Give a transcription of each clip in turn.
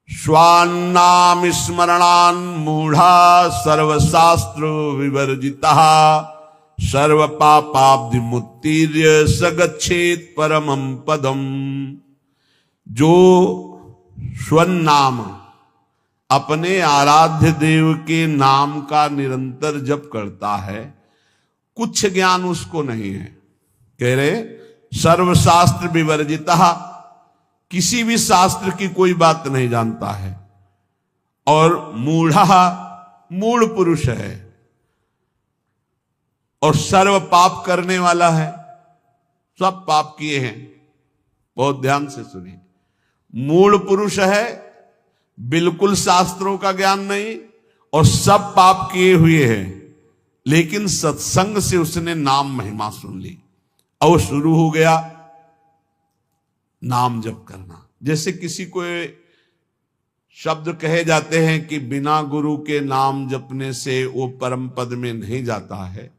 स्वान्नाम स्मरणान मूढ़ा सर्वशास्त्र विवर्जिता सर्व पापाब्धि मुक्तिर्य सगच्छेत परमं पदम। जो स्वनाम अपने आराध्य देव के नाम का निरंतर जप करता है, कुछ ज्ञान उसको नहीं है। कह रहे सर्वशास्त्र विवर्जिता, किसी भी शास्त्र की कोई बात नहीं जानता है। और मूढ़ा, मूढ़ पुरुष है। और सर्व पाप करने वाला है, सब पाप किए हैं। बहुत ध्यान से सुनिए, मूढ़ पुरुष है, बिल्कुल शास्त्रों का ज्ञान नहीं और सब पाप किए हुए हैं, लेकिन सत्संग से उसने नाम महिमा सुन ली और शुरू हो गया नाम जप करना। जैसे किसी को शब्द कहे जाते हैं कि बिना गुरु के नाम जपने से वो परम पद में नहीं जाता है,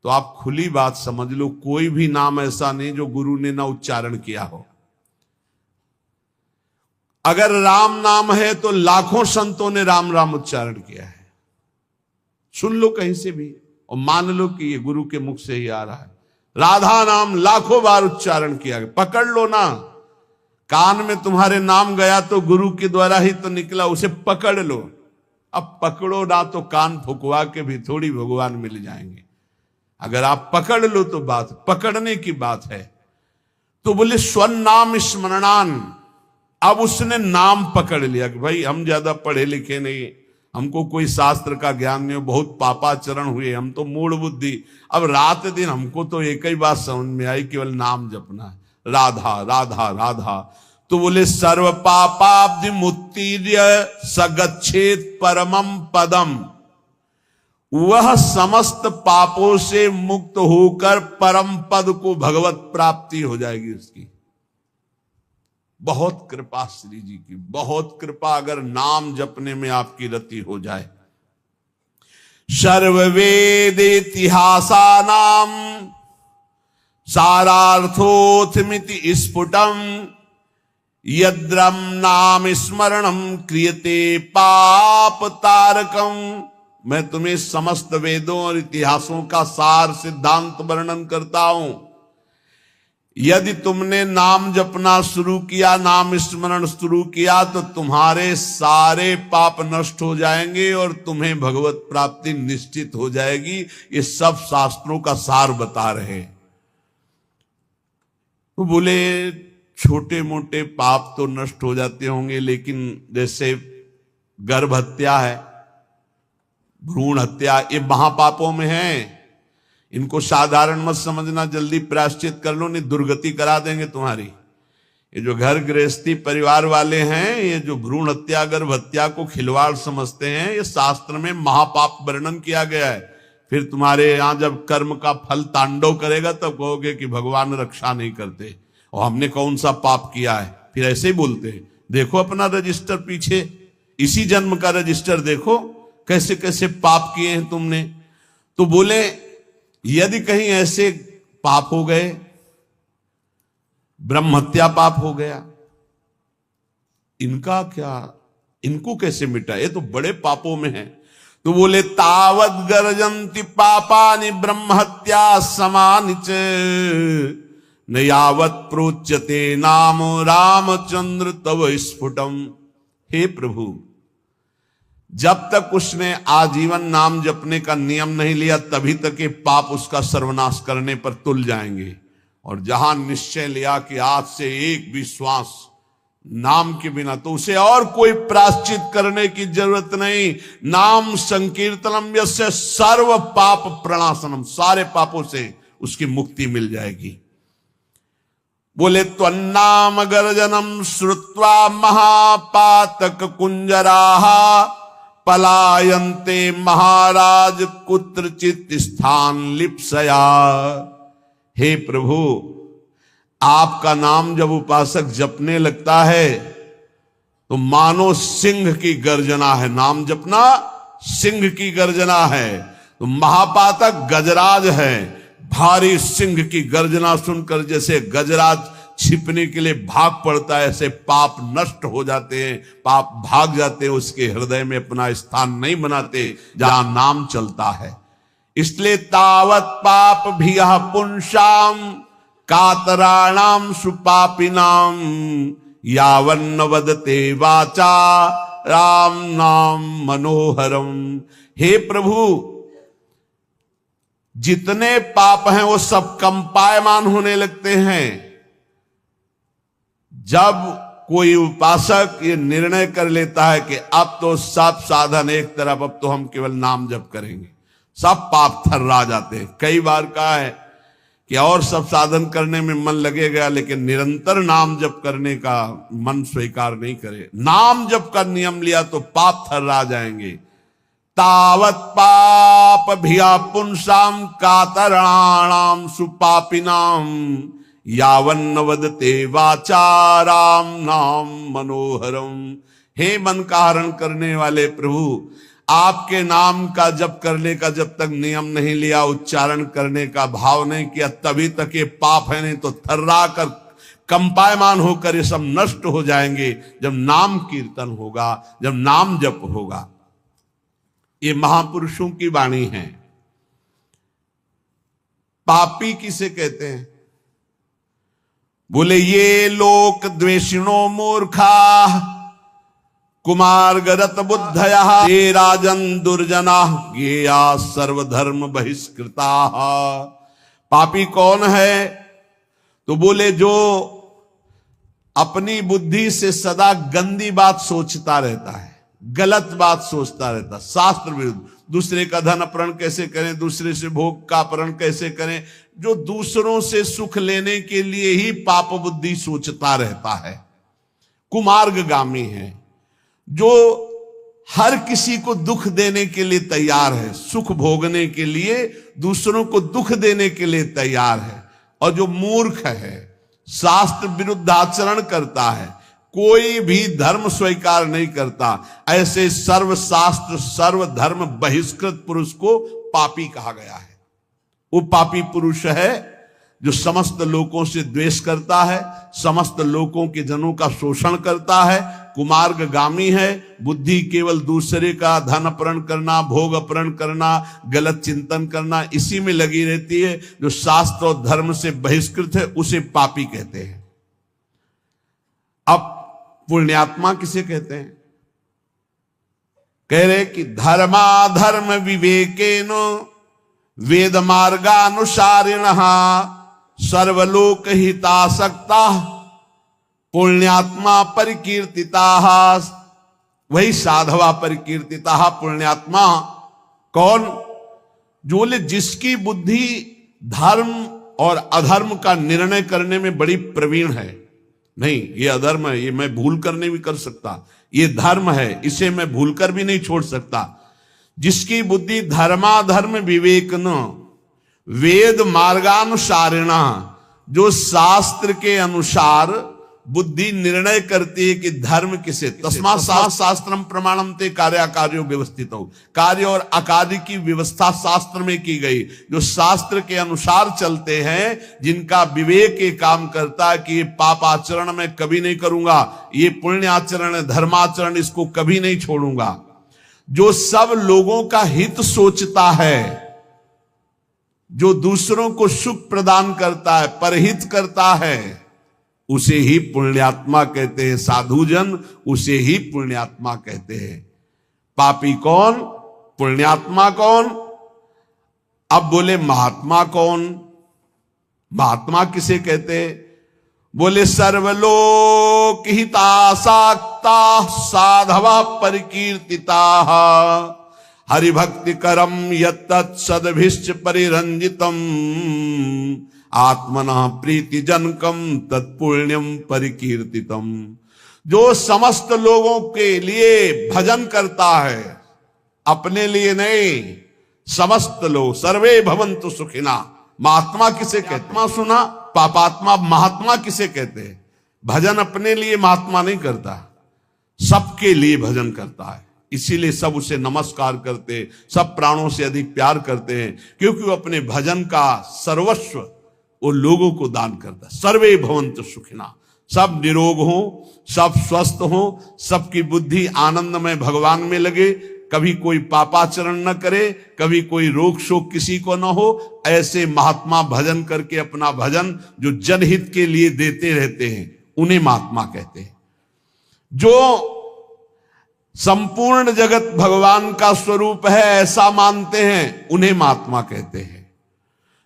तो आप खुली बात समझ लो, कोई भी नाम ऐसा नहीं जो गुरु ने ना उच्चारण किया हो। अगर राम नाम है तो लाखों संतों ने राम राम उच्चारण किया है। सुन लो कहीं से भी और मान लो कि ये गुरु के मुख से ही आ रहा है। राधा नाम लाखों बार उच्चारण किया गया, पकड़ लो ना। कान में तुम्हारे नाम गया तो गुरु के द्वारा ही तो निकला, उसे पकड़ लो। अब पकड़ो ना तो कान फुकवा के भी थोड़ी भगवान मिल जाएंगे। अगर आप पकड़ लो तो बात पकड़ने की बात है। तो बोले स्वनाम स्मरणान, अब उसने नाम पकड़ लिया कि भाई हम ज्यादा पढ़े लिखे नहीं, हमको कोई शास्त्र का ज्ञान नहीं, बहुत पापाचरण हुए, हम तो मूढ़ बुद्धि। अब रात दिन हमको तो एक ही बात समझ में आई, केवल नाम जपना है, राधा राधा राधा। तो बोले सर्व पापाब्धि मुक्तिर्य सगच्छेत परमं पदम, वह समस्त पापों से मुक्त होकर परम पद को भगवत प्राप्ति हो जाएगी उसकी। बहुत कृपा श्री जी की, बहुत कृपा अगर नाम जपने में आपकी रति हो जाए। सर्ववेद इतिहासा नाम सारार्थोथमिति स्फुटम यद्रम नाम स्मरणम क्रियते पाप तारकम। मैं तुम्हें समस्त वेदों और इतिहासों का सार सिद्धांत वर्णन करता हूं। यदि तुमने नाम जपना शुरू किया, नाम स्मरण शुरू किया, तो तुम्हारे सारे पाप नष्ट हो जाएंगे और तुम्हें भगवत प्राप्ति निश्चित हो जाएगी। ये सब शास्त्रों का सार बता रहे। तो बोले छोटे मोटे पाप तो नष्ट हो जाते होंगे, लेकिन जैसे गर्भ हत्या है, भ्रूण हत्या, ये महापापों में है। इनको साधारण मत समझना, जल्दी प्रायश्चित कर लो, नहीं दुर्गति करा देंगे तुम्हारी। ये जो घर गृहस्थी परिवार वाले हैं, ये जो भ्रूण हत्या गर्भ हत्या को खिलवाड़ समझते हैं, ये शास्त्र में महापाप वर्णन किया गया है। फिर तुम्हारे यहां जब कर्म का फल तांडव करेगा तब कहोगे कि भगवान रक्षा नहीं करते और हमने कौन सा पाप किया है। फिर ऐसे ही बोलते हैं। देखो अपना रजिस्टर पीछे, इसी जन्म का रजिस्टर देखो, कैसे कैसे पाप किए हैं तुमने। तो बोले यदि कहीं ऐसे पाप हो गए, ब्रह्म हत्या पाप हो गया, इनका क्या, इनको कैसे मिटा, ये तो बड़े पापों में है। तो बोले तावत गर्जन्ति पापानि ब्रह्म हत्या समानि च न यावत प्रोच्यते नाम रामचंद्र तव स्फुटम। हे प्रभु, जब तक उसने आजीवन नाम जपने का नियम नहीं लिया, तभी तक ये पाप उसका सर्वनाश करने पर तुल जाएंगे। और जहां निश्चय लिया कि आज से एक भी श्वास नाम के बिना, तो उसे और कोई प्रायश्चित करने की जरूरत नहीं। नाम संकीर्तनम यस्य सर्व पाप प्रणाशनम, सारे पापों से उसकी मुक्ति मिल जाएगी। बोले त्वन्नाम गर्जनम श्रुत्वा महापातक कुंजराहा पलायन्ते महाराज कुत्रचित स्थान लिप्सया। हे प्रभु, आपका नाम जब उपासक जपने लगता है तो मानो सिंह की गर्जना है। नाम जपना सिंह की गर्जना है। तो महापातक गजराज है। भारी सिंह की गर्जना सुनकर जैसे गजराज छिपने के लिए भाग पड़ता है, ऐसे पाप नष्ट हो जाते हैं, पाप भाग जाते हैं, उसके हृदय में अपना स्थान नहीं बनाते जहां नाम चलता है। इसलिए तावत पाप भी पुंसाम कातराणाम सुपापिनाम यावन्न वदते वाचा राम नाम मनोहरम। हे प्रभु, जितने पाप हैं वो सब कंपायमान होने लगते हैं जब कोई उपासक ये निर्णय कर लेता है कि अब तो सब साधन एक तरफ, अब तो हम केवल नाम जप करेंगे, सब पाप थर्रा जाते हैं। कई बार कहा है कि और सब साधन करने में मन लगेगा लेकिन निरंतर नाम जप करने का मन स्वीकार नहीं करे। नाम जप का नियम लिया तो पाप थर्रा जाएंगे। तावत पाप भिया पुंसाम कातराणाम सुपापिनाम यावन्न वदते वाचा राम नाम मनोहरम। हे मन का हरण करने वाले प्रभु, आपके नाम का जप करने का जब तक नियम नहीं लिया, उच्चारण करने का भाव नहीं किया, तभी तक ये पाप है, नहीं तो थर्रा कर कंपायमान होकर ये सब नष्ट हो जाएंगे जब नाम कीर्तन होगा, जब नाम जप होगा। ये महापुरुषों की वाणी है। पापी किसे कहते हैं? बोले ये लोक द्वेषिणो मूर्खा कुमार गरत बुद्धया ये राजन दुर्जना गेया सर्वधर्म बहिष्कृता। पापी कौन है? तो बोले जो अपनी बुद्धि से सदा गंदी बात सोचता रहता है, गलत बात सोचता रहता, शास्त्र विरुद्ध, दूसरे का धन अपहरण कैसे करें, दूसरे से भोग का अपहरण कैसे करें, जो दूसरों से सुख लेने के लिए ही पाप बुद्धि सोचता रहता है, कुमार्गगामी है। जो हर किसी को दुख देने के लिए तैयार है, सुख भोगने के लिए दूसरों को दुख देने के लिए तैयार है। और जो मूर्ख है, शास्त्र विरुद्ध आचरण करता है, कोई भी धर्म स्वीकार नहीं करता, ऐसे सर्व शास्त्र सर्व धर्म बहिष्कृत पुरुष को पापी कहा गया है। वो पापी पुरुष है जो समस्त लोगों से द्वेष करता है, समस्त लोगों के जनों का शोषण करता है, कुमार्गगामी है, बुद्धि केवल दूसरे का धन अपहरण करना, भोग अपहरण करना, गलत चिंतन करना, इसी में लगी रहती है। जो शास्त्र और धर्म से बहिष्कृत है उसे पापी कहते हैं। अब पुण्यात्मा किसे कहते हैं? कह रहे कि धर्माधर्म विवेकेन वेद मार्गानुसारिण सर्वलोक हितासक्ता पुण्यात्मा परिकीर्तिता। वही साधवा परिकीर्तिता। पुण्यात्मा कौन? जो जिसकी बुद्धि धर्म और अधर्म का निर्णय करने में बड़ी प्रवीण है। नहीं, ये अधर्म है, ये मैं भूल कर नहीं भी कर सकता, ये धर्म है, इसे मैं भूल कर भी नहीं छोड़ सकता। जिसकी बुद्धि धर्माधर्म विवेक न वेद मार्गानुसारिणा, जो शास्त्र के अनुसार बुद्धि निर्णय करती है कि धर्म किसे, तस्मात् शास्त्रम प्रमाणम ते कार्याकार्यो व्यवस्थित हो। कार्य और अकार्य की व्यवस्था शास्त्र में की गई। जो शास्त्र के अनुसार चलते हैं, जिनका विवेक ये काम करता है कि ये पाप आचरण मैं कभी नहीं करूंगा, ये पुण्य आचरण धर्माचरण इसको कभी नहीं छोड़ूंगा, जो सब लोगों का हित सोचता है, जो दूसरों को सुख प्रदान करता है, परहित करता है, उसे ही पुण्यात्मा कहते हैं। साधुजन उसे ही पुण्यात्मा कहते हैं। पापी कौन? पुण्यात्मा कौन? अब बोले महात्मा कौन? महात्मा किसे कहते हैं? बोले सर्वलोक हितासक्ता साधवा परिकीर्तिता हरिभक्ति करम यत्तत् सद्भिश्च परिरंजितम आत्मना प्रीति जनकम तत्पुण्यम परिकीर्तितम। जो समस्त लोगों के लिए भजन करता है, अपने लिए नहीं, समस्त लोग, सर्वे भवन्तु सुखिना। महात्मा किसे कहते हैं? सुना, पापात्मा महात्मा किसे कहते हैं? भजन अपने लिए महात्मा नहीं करता, सबके लिए भजन करता है। इसीलिए सब उसे नमस्कार करते, सब प्राणों से अधिक प्यार करते हैं, क्योंकि वो अपने भजन का सर्वस्व वो लोगों को दान करता। सर्वे भवन्तु सुखिना, सब निरोग हो, सब स्वस्थ हो, सबकी बुद्धि आनंद में भगवान में लगे, कभी कोई पापाचरण न करे, कभी कोई रोग शोक किसी को न हो। ऐसे महात्मा भजन करके अपना भजन जो जनहित के लिए देते रहते हैं उन्हें महात्मा कहते हैं। जो संपूर्ण जगत भगवान का स्वरूप है ऐसा मानते हैं उन्हें महात्मा कहते हैं।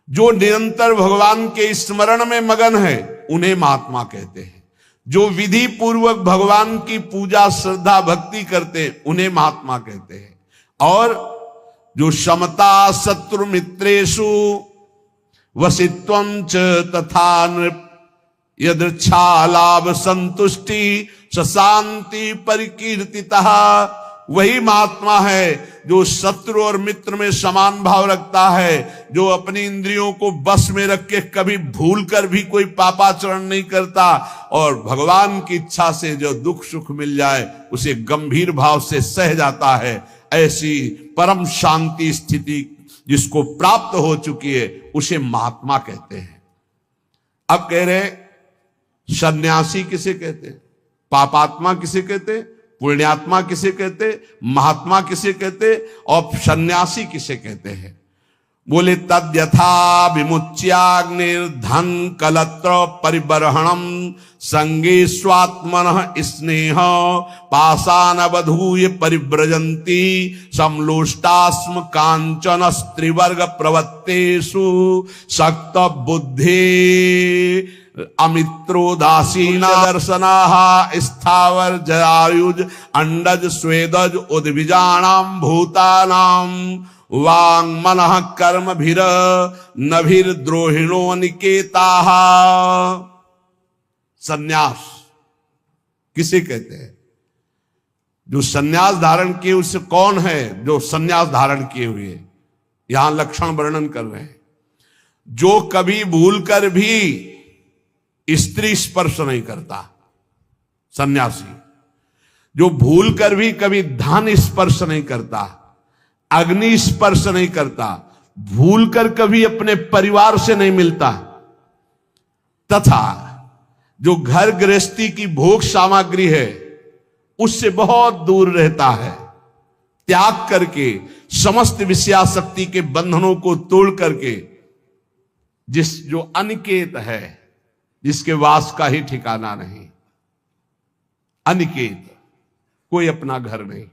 जो निरंतर भगवान के स्मरण में मगन है उन्हें महात्मा कहते हैं। जो विधि पूर्वक भगवान की पूजा श्रद्धा भक्ति करते हैं उन्हें महात्मा कहते हैं। और जो समता शत्रु मित्रेषु वसित्वं च तथा नृप यदृच्छा लाभ संतुष्टि शांति परिकीर्तितः, वही महात्मा है जो शत्रु और मित्र में समान भाव रखता है, जो अपनी इंद्रियों को बस में रख के कभी भूल कर भी कोई पापाचरण नहीं करता, और भगवान की इच्छा से जो दुख सुख मिल जाए उसे गंभीर भाव से सह जाता है। ऐसी परम शांति स्थिति जिसको प्राप्त हो चुकी है उसे महात्मा कहते हैं। अब कह रहे सन्यासी किसे कहते हैं, पापात्मा किसे कहते, पुण्यात्मा किसे कहते, महात्मा किसे कहते, और सन्यासी किसे कहते हैं? बोले तद्यथा विमुच्याग्निर्धन कलत्र परिबर्हणम संगे स्वात्मनः स्नेह पाषाणवधूय परिव्रजन्ति समलोष्टास्म कांचन स्त्रीवर्ग प्रवत्तेषु शक्त बुद्धि अमित्रोदासीन दर्शनाः स्थावर जरायुज अंडज स्वेदज उद्भिजानां भूतानां वांग मनः कर्म भीर नभीर द्रोहिणो निकेताः। सन्यास किसे कहते हैं? जो सन्यास धारण किए उससे कौन है जो सन्यास धारण किए हुए? यहां लक्षण वर्णन कर रहे हैं। जो कभी भूलकर भी स्त्री स्पर्श नहीं करता, सन्यासी। जो भूलकर भी कभी धन स्पर्श नहीं करता, अग्नि स्पर्श नहीं करता, भूलकर कभी अपने परिवार से नहीं मिलता, तथा जो घर गृहस्थी की भोग सामग्री है उससे बहुत दूर रहता है, त्याग करके समस्त विषयासक्ति के बंधनों को तोड़ करके, जिस जो अनिकेत है, जिसके वास का ही ठिकाना नहीं, अनिकेत, कोई अपना घर नहीं,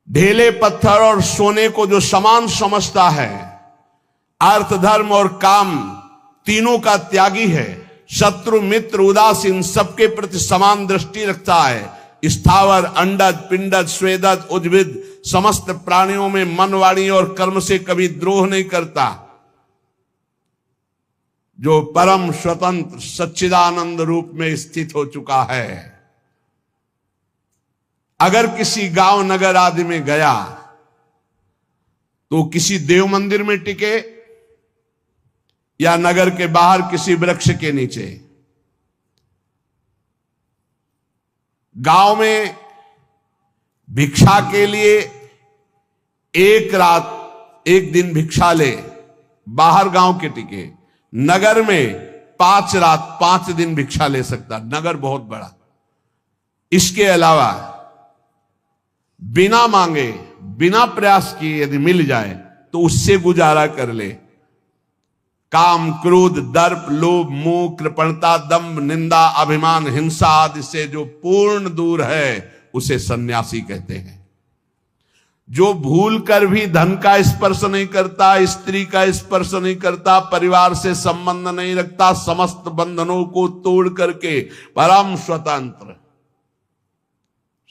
ढेले पत्थर और सोने को जो समान समझता है, अर्थ धर्म और काम तीनों का त्यागी है, शत्रु मित्र उदासीन सबके प्रति समान दृष्टि रखता है, स्थावर अंडज पिंडज स्वेदज उद्भिद समस्त प्राणियों में मन वाणी और कर्म से कभी द्रोह नहीं करता, जो परम स्वतंत्र सच्चिदानंद रूप में स्थित हो चुका है। अगर किसी गांव नगर आदि में गया तो किसी देव मंदिर में टिके या नगर के बाहर किसी वृक्ष के नीचे। गांव में भिक्षा के लिए एक रात एक दिन भिक्षा ले, बाहर गांव के टिके। नगर में 5 रात 5 दिन भिक्षा ले सकता, नगर बहुत बड़ा। इसके अलावा बिना मांगे बिना प्रयास किए यदि मिल जाए तो उससे गुजारा कर ले। काम क्रोध दर्प लोभ मोह कृपणता दंभ निंदा अभिमान हिंसा आदि से जो पूर्ण दूर है उसे सन्यासी कहते हैं। जो भूल कर भी धन का स्पर्श नहीं करता, स्त्री का स्पर्श नहीं करता, परिवार से संबंध नहीं रखता, समस्त बंधनों को तोड़ करके परम स्वतंत्र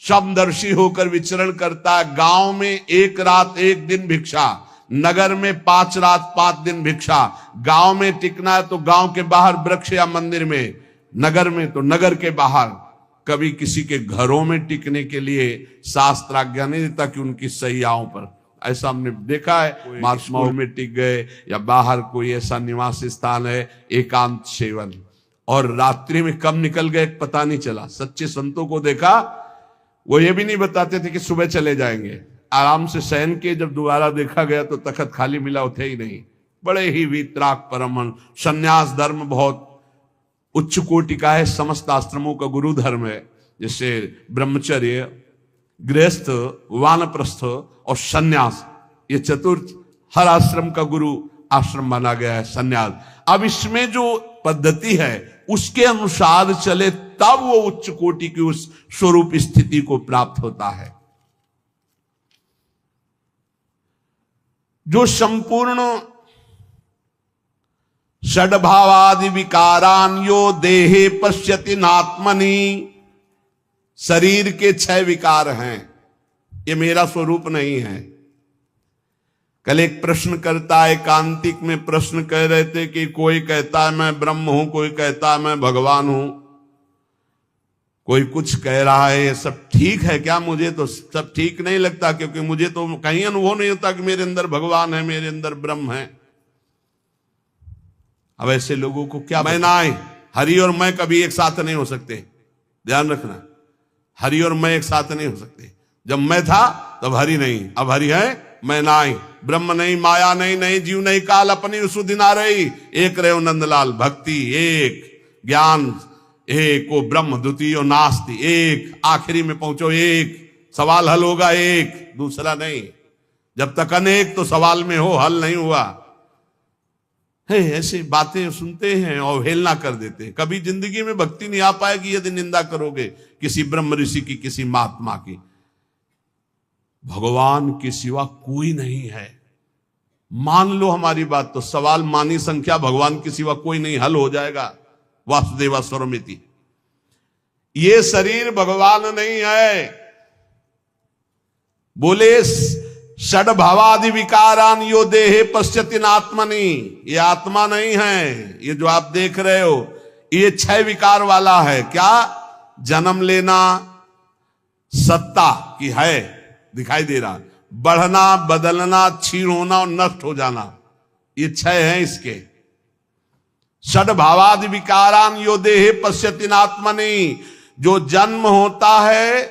समदर्शी होकर विचरण करता। गांव में 1 रात 1 दिन भिक्षा, नगर में 5 रात 5 दिन भिक्षा। गांव में टिकना है तो गांव के बाहर वृक्ष या मंदिर में, नगर में तो नगर के बाहर। कभी किसी के घरों में टिकने के लिए शास्त्र आज्ञा नहीं देता कि उनकी सैयाओं पर, ऐसा हमने देखा है। मार्शमाउल में टिक गए या बाहर कोई ऐसा निवास स्थान है, एकांत सेवन, और रात्रि में कब निकल गए पता नहीं चला। सच्चे संतों को देखा, वो ये भी नहीं बताते थे कि सुबह चले जाएंगे, आराम से शयन के जब दोबारा देखा गया तो तखत खाली मिला, उठे ही नहीं, बड़े ही वीतराग परमहंस। संन्यास धर्म बहुत उच्च कोटि का है, समस्त आश्रमों का गुरु धर्म है। जैसे ब्रह्मचर्य, गृहस्थ, वानप्रस्थ और संन्यास, ये चतुर्थ हर आश्रम का गुरु आश्रम माना गया है संन्यास। अब इसमें जो पद्धति है उसके अनुसार चले तब वो उच्च कोटि की उस स्वरूप स्थिति को प्राप्त होता है। जो संपूर्ण षड्भावादि विकारान यो देहे पश्यति नात्मनि, शरीर के 6 विकार हैं, ये मेरा स्वरूप नहीं है। कल एक प्रश्नकर्ता एकांतिक में प्रश्न कह रहे थे कि कोई कहता है मैं ब्रह्म हूं, कोई कहता है मैं भगवान हूं, कोई कुछ कह रहा है, ये सब ठीक है क्या? मुझे तो सब ठीक नहीं लगता, क्योंकि मुझे तो कहीं अनुभव नहीं होता कि मेरे अंदर भगवान है, मेरे अंदर ब्रह्म है। अब ऐसे लोगों को क्या, मैं ना आए, हरि और मैं कभी एक साथ नहीं हो सकते, ध्यान रखना। हरि और मैं एक साथ नहीं हो सकते। जब मैं था तब हरि नहीं, अब हरि है मैं ना आई। ब्रह्म नहीं, माया नहीं, नहीं जीव नहीं काल, अपनी सुधि ना रही, एक रहे नंदलाल। भक्ति एक, ज्ञान एक, वो ब्रह्म द्वितीय नास्ति एक, आखिरी में पहुंचो एक, सवाल हल होगा एक, दूसरा नहीं। जब तक अनेक तो सवाल में हो, हल नहीं हुआ है। ऐसी बातें सुनते हैं और हेलना कर देते हैं। कभी जिंदगी में भक्ति नहीं आ पाएगी यदि निंदा करोगे किसी ब्रह्म ऋषि की, किसी महात्मा की। भगवान के सिवा कोई नहीं है, मान लो हमारी बात, तो सवाल मानी संख्या भगवान के सिवा कोई नहीं, हल हो जाएगा। वासुदेवा स्वरमिति। ये शरीर भगवान नहीं है। बोले षड्भावादि विकारान यो देहे पश्यति नात्मनि, ये आत्मा नहीं है। ये जो आप देख रहे हो ये 6 विकार वाला है। क्या? जन्म लेना, सत्ता की है, दिखाई दे रहा, बढ़ना, बदलना, क्षीण होना और नष्ट हो जाना, ये 6 हैं इसके। षड्भावादि विकारान यो देहे पश्यति नात्मनि, जो जन्म होता है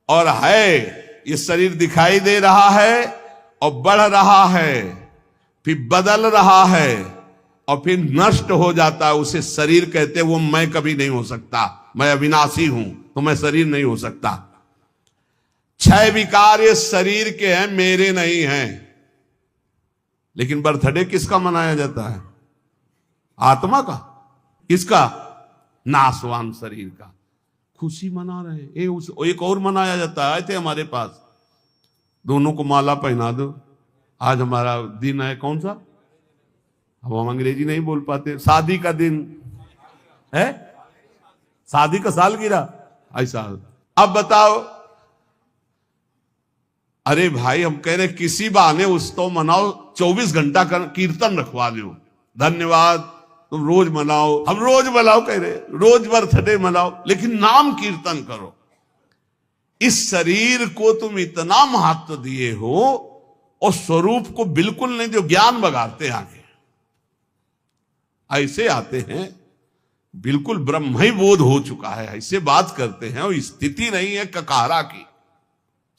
और है, ये शरीर दिखाई दे रहा है और बढ़ रहा है, फिर बदल रहा है और फिर नष्ट हो जाता है, उसे शरीर कहते हैं। वो मैं कभी नहीं हो सकता, मैं अविनाशी हूं, तो मैं शरीर नहीं हो सकता। 6 विकार ये शरीर के हैं, मेरे नहीं हैं। लेकिन बर्थडे किसका मनाया जाता है? आत्मा का। किसका? नाशवान शरीर का। खुशी मना रहे। एक और मनाया जाता है, आए थे हमारे पास, दोनों को माला पहना दो, आज हमारा दिन है, कौन सा? अब हम अंग्रेजी नहीं बोल पाते। शादी का दिन है, शादी का सालगिरह, ऐसा। अब बताओ, अरे भाई हम कह रहे किसी बहाने उस तो मनाओ, 24 घंटा कीर्तन रखवा लो, धन्यवाद, तुम रोज मनाओ, हम रोज मनाओ कह रहे, रोज बर्थडे मनाओ, लेकिन नाम कीर्तन करो। इस शरीर को तुम इतना महत्व दिए हो और स्वरूप को बिल्कुल नहीं, जो ज्ञान बगाड़ते आगे ऐसे आते हैं, बिल्कुल ब्रह्म ही बोध हो चुका है, ऐसे बात करते हैं और स्थिति नहीं है ककारा की,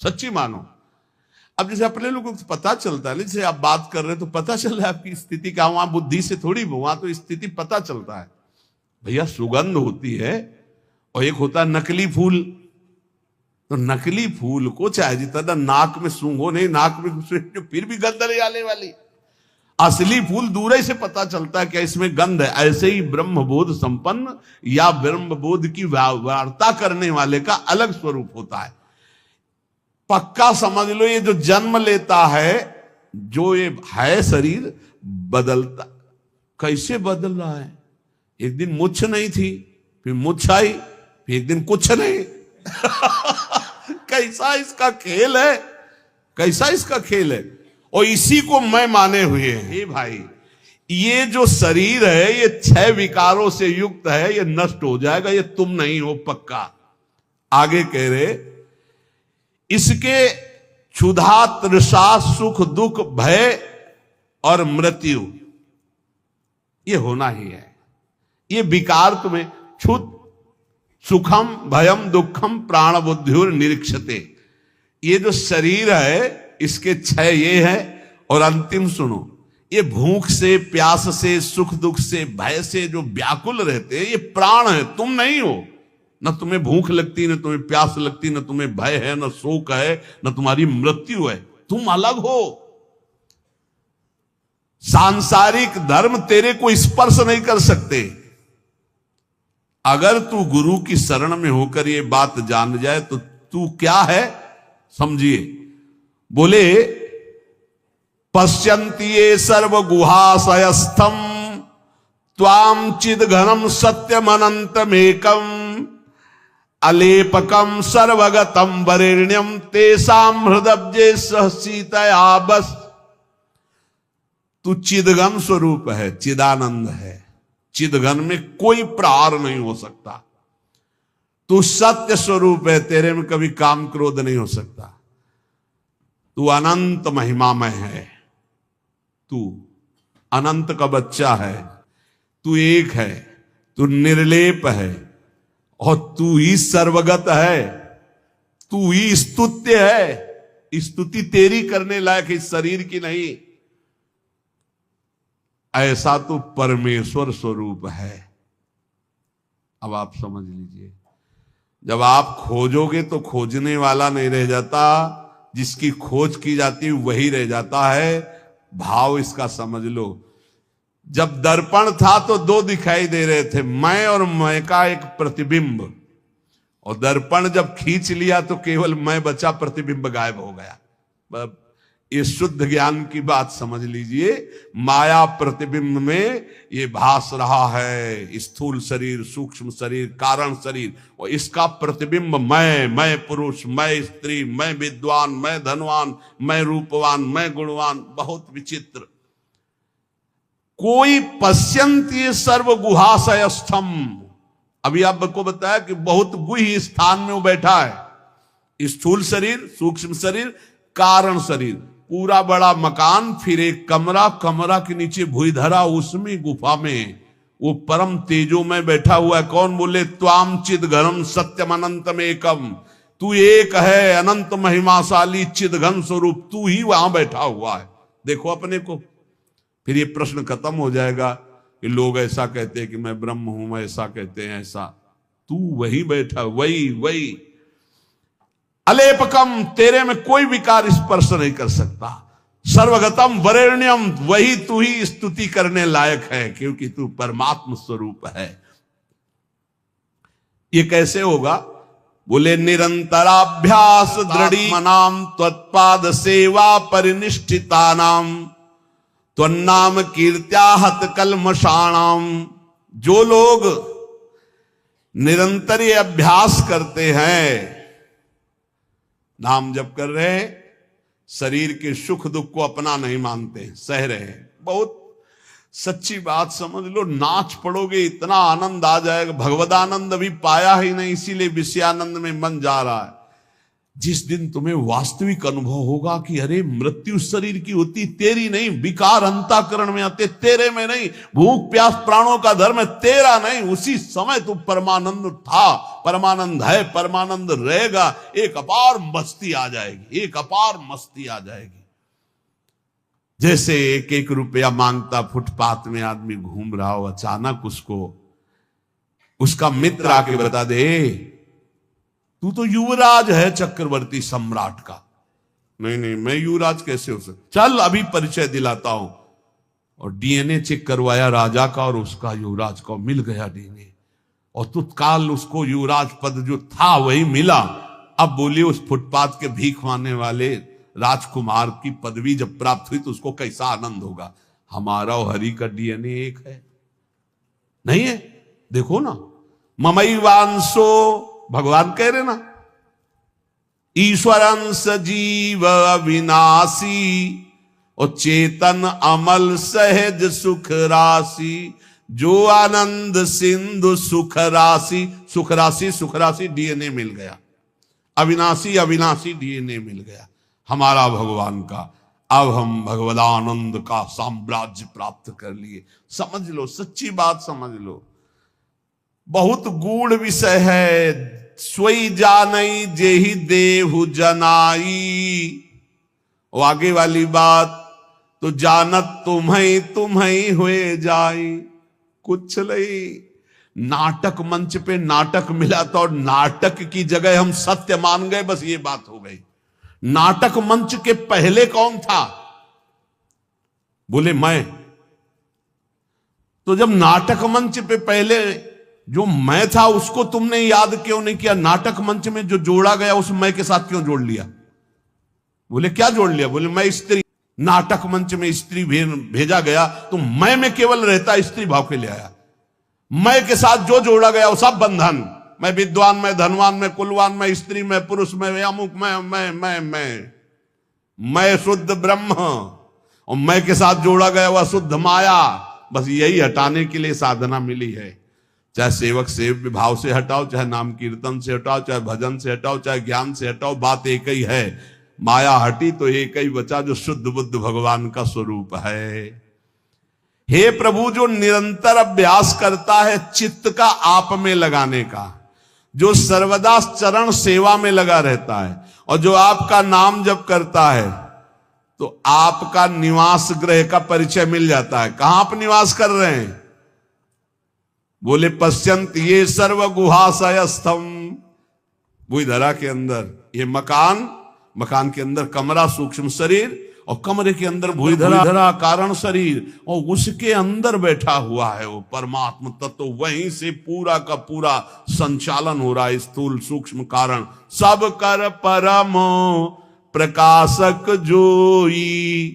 सच्ची मानो। अब जैसे अपने लोगों को पता चलता है, जैसे आप बात कर रहे हैं तो पता चल रहा है आपकी स्थिति क्या, वहां बुद्धि से थोड़ी, वहां तो स्थिति पता चलता है। भैया सुगंध होती है और एक होता है नकली फूल। तो नकली फूल को चाहे जितना नाक में सूंघो नहीं, नाक में घुसे फिर भी गंध नहीं आने वाली। असली फूल दूर ही से पता चलता है कि इसमें गंध है। ऐसे ही ब्रह्मबोध संपन्न या ब्रह्मबोध की वार्ता करने वाले का अलग स्वरूप होता है। पक्का समझ लो, ये जो जन्म लेता है, जो ये है शरीर, बदलता। कैसे बदल रहा है? एक दिन मुछ नहीं थी, फिर मुछ आई, फिर एक दिन कुछ नहीं। कैसा इसका खेल है, कैसा इसका खेल है। और इसी को मैं माने हुए हैं। हे भाई, ये जो शरीर है ये 6 विकारों से युक्त है, ये नष्ट हो जाएगा, ये तुम नहीं हो पक्का। आगे कह रहे, इसके क्षुधा, तृषा, सुख, दुख, भय और मृत्यु ये होना ही है। ये विकार तुम्हें क्षुध, सुखम, भयम, दुखम, प्राण बुद्धिर निरीक्षते। ये जो शरीर है इसके 6 ये है। और अंतिम सुनो, ये भूख से, प्यास से, सुख दुख से, भय से जो व्याकुल रहते हैं, ये प्राण है, तुम नहीं हो। न तुम्हें भूख लगती, न तुम्हें प्यास लगती, न तुम्हें भय है, न शोक है, न तुम्हारी मृत्यु है। तुम अलग हो। सांसारिक धर्म तेरे को स्पर्श नहीं कर सकते। अगर तू गुरु की शरण में होकर ये बात जान जाए तो तू क्या है समझिए। बोले पश्यन्ति ये सर्व गुहाशयस्थम त्वाम चिद घनम सत्यम अनंतमेकम अलेपकम सर्वगतम वरेण्यम तेसाम हृदब्जे सहसीतया बस। तू चिदघन स्वरूप है, चिदानंद है। चिदघन में कोई प्रहार नहीं हो सकता। तू सत्य स्वरूप है, तेरे में कभी काम क्रोध नहीं हो सकता। तू अनंत महिमामय है, तू अनंत का बच्चा है, तू एक है, तू निर्लेप है और तू ही सर्वगत है, तू ही स्तुत्य है। स्तुति तेरी करने लायक इस शरीर की नहीं। ऐसा तो परमेश्वर स्वरूप है। अब आप समझ लीजिए, जब आप खोजोगे तो खोजने वाला नहीं रह जाता, जिसकी खोज की जाती है वही रह जाता है। भाव इसका समझ लो। जब दर्पण था तो दो दिखाई दे रहे थे, मैं और मैं का एक प्रतिबिंब, और दर्पण जब खींच लिया तो केवल मैं बचा, प्रतिबिंब गायब हो गया। ये शुद्ध ज्ञान की बात समझ लीजिए। माया प्रतिबिंब में ये भास रहा है, स्थूल शरीर, सूक्ष्म शरीर, कारण शरीर, और इसका प्रतिबिंब मैं पुरुष, मैं स्त्री, मैं विद्वान, मैं धनवान, मैं रूपवान, मैं गुणवान, बहुत विचित्र। कोई पश्यन्ति सर्व गुहाशयस्थम। अभी आपको बताया कि बहुत गुह्य स्थान में वो बैठा है। स्थूल शरीर, सूक्ष्म शरीर, कारण शरीर, पूरा बड़ा मकान, फिर एक कमरा, कमरा के नीचे भूधरा, उसमें गुफा में वो परम तेजो में बैठा हुआ है। कौन? बोले त्वाम चिद घनम सत्यम अनंतम एकम। तू एक है, अनंत महिमाशाली चिद घन स्वरूप, तू ही वहां बैठा हुआ है। देखो अपने को। फिर ये प्रश्न खत्म हो जाएगा कि लोग ऐसा कहते हैं कि मैं ब्रह्म हूं, मैं ऐसा कहते हैं, ऐसा। तू वही बैठा, वही अलेपकम, तेरे में कोई विकार स्पर्श नहीं कर सकता। सर्वगतम वरेण्यम, वही तू ही स्तुति करने लायक है, क्योंकि तू परमात्म स्वरूप है। ये कैसे होगा? बोले निरंतराभ्यास दृढ़ी मनाम त्वत्पाद सेवा परिनिष्ठितानाम त्वन्नाम कीर्त्या हत कल्मषाणाम। जो लोग निरंतर ये अभ्यास करते हैं, नाम जप कर रहे हैं, शरीर के सुख दुख को अपना नहीं मानते, सह रहे हैं। बहुत सच्ची बात समझ लो। नाच पड़ोगे इतना आनंद आ जाएगा। भगवदानंद अभी पाया ही नहीं, इसीलिए विषयानंद में मन जा रहा है। जिस दिन तुम्हें वास्तविक अनुभव होगा कि अरे मृत्यु शरीर की होती, तेरी नहीं। विकार अंतःकरण में आते, तेरे में नहीं। भूख प्यास प्राणों का धर्म है, तेरा नहीं। उसी समय तू परमानंद था, परमानंद है, परमानंद रहेगा। एक अपार मस्ती आ जाएगी, एक अपार मस्ती आ जाएगी। जैसे एक एक रुपया मांगता फुटपाथ में आदमी घूम रहा हो, अचानक उसका मित्र आके बता दे तू तो युवराज है चक्रवर्ती सम्राट का। नहीं, मैं युवराज कैसे हो सकता? चल अभी परिचय दिलाता हूं। और डीएनए चेक करवाया राजा का और उसका, युवराज का, मिल गया डीएनए। और तत्काल उसको युवराज पद जो था वही मिला। अब बोलिए उस फुटपाथ के भीख मांगने वाले राजकुमार की पदवी जब प्राप्त हुई तो उसको कैसा आनंद होगा। हमारा और हरि का डीएनए एक है, नहीं है? देखो ना, ममैवांशो, भगवान कह रहे ना, ईश्वरंस जीव अविनाशी और चेतन अमल सहज सुख राशि। जो आनंद सिंधु सुख राशि, सुख राशि, सुख राशि डीएनए मिल गया। अविनाशी, अविनाशी डीएनए मिल गया हमारा भगवान का। अब हम भगवदानंद का साम्राज्य प्राप्त कर लिए। समझ लो, सच्ची बात समझ लो। बहुत गूढ़ विषय है। सोई जानई जेहि देहु जनाई। वो आगे वाली बात तो जानत तुम्हें हुए जाई। कुछ नहीं, नाटक मंच पे नाटक मिला था और नाटक की जगह हम सत्य मान गए, बस ये बात हो गई। नाटक मंच के पहले कौन था? बोले मैं। तो जब नाटक मंच पे पहले जो मैं था उसको तुमने याद क्यों नहीं किया? नाटक मंच में जो जोड़ा गया उस मैं के साथ क्यों जोड़ लिया? बोले क्या जोड़ लिया? बोले मैं स्त्री, नाटक मंच में स्त्री भेजा गया तो मैं में केवल रहता स्त्री भाव के ले आया। मैं के साथ जो जोड़ा गया वो सब बंधन, मैं विद्वान, मैं धनवान, मैं कुलवान, मैं स्त्री, मैं पुरुष, मैं अमुक, मैं शुद्ध ब्रह्म, और मैं के साथ जोड़ा गया वह शुद्ध माया। बस यही हटाने के लिए साधना मिली है। चाहे सेवक सेव्य भाव से हटाओ, चाहे नाम कीर्तन से हटाओ, चाहे भजन से हटाओ, चाहे ज्ञान से हटाओ, बात एक ही है। माया हटी तो एक ही बचा जो शुद्ध बुद्ध भगवान का स्वरूप है। हे प्रभु, जो निरंतर अभ्यास करता है चित्त का आप में लगाने का, जो सर्वदा चरण सेवा में लगा रहता है और जो आपका नाम जप करता है, तो आपका निवास गृह का परिचय मिल जाता है। कहां आप निवास कर रहे हैं? बोले पश्यंत ये सर्व गुहाशयस्थम, भूधरा के अंदर ये मकान के अंदर कमरा सूक्ष्म शरीर और कमरे के अंदर भूधरा कारण शरीर, और उसके अंदर बैठा हुआ है वो परमात्मा तत्व। वहीं से पूरा का पूरा संचालन हो रहा है। स्थूल सूक्ष्म कारण सब कर परम प्रकाशक जोई।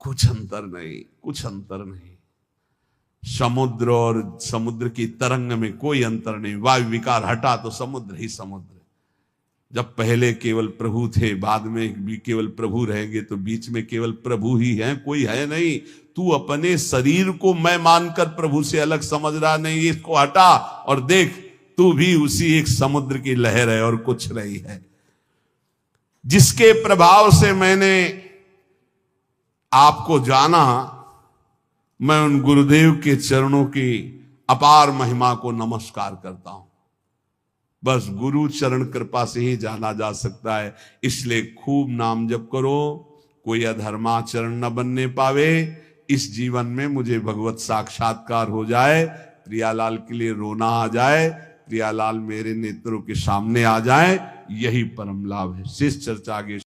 कुछ अंतर नहीं, कुछ अंतर नहीं। समुद्र और समुद्र की तरंग में कोई अंतर नहीं। वायु विकार हटा तो समुद्र ही समुद्र। जब पहले केवल प्रभु थे, बाद में भी केवल प्रभु रहेंगे, तो बीच में केवल प्रभु ही है, कोई है नहीं। तू अपने शरीर को मैं मानकर प्रभु से अलग समझ रहा नहीं, इसको हटा और देख, तू भी उसी एक समुद्र की लहर है और कुछ नहीं है। जिसके प्रभाव से मैंने आपको जाना, मैं उन गुरुदेव के चरणों की अपार महिमा को नमस्कार करता हूं। बस गुरु चरण कृपा से ही जाना जा सकता है। इसलिए खूब नाम जप करो, कोई अधर्माचरण न बनने पावे। इस जीवन में मुझे भगवत साक्षात्कार हो जाए, प्रियालाल के लिए रोना आ जाए, प्रियालाल मेरे नेत्रों के सामने आ जाए, यही परम लाभ है। शिष्य चर्चा आगे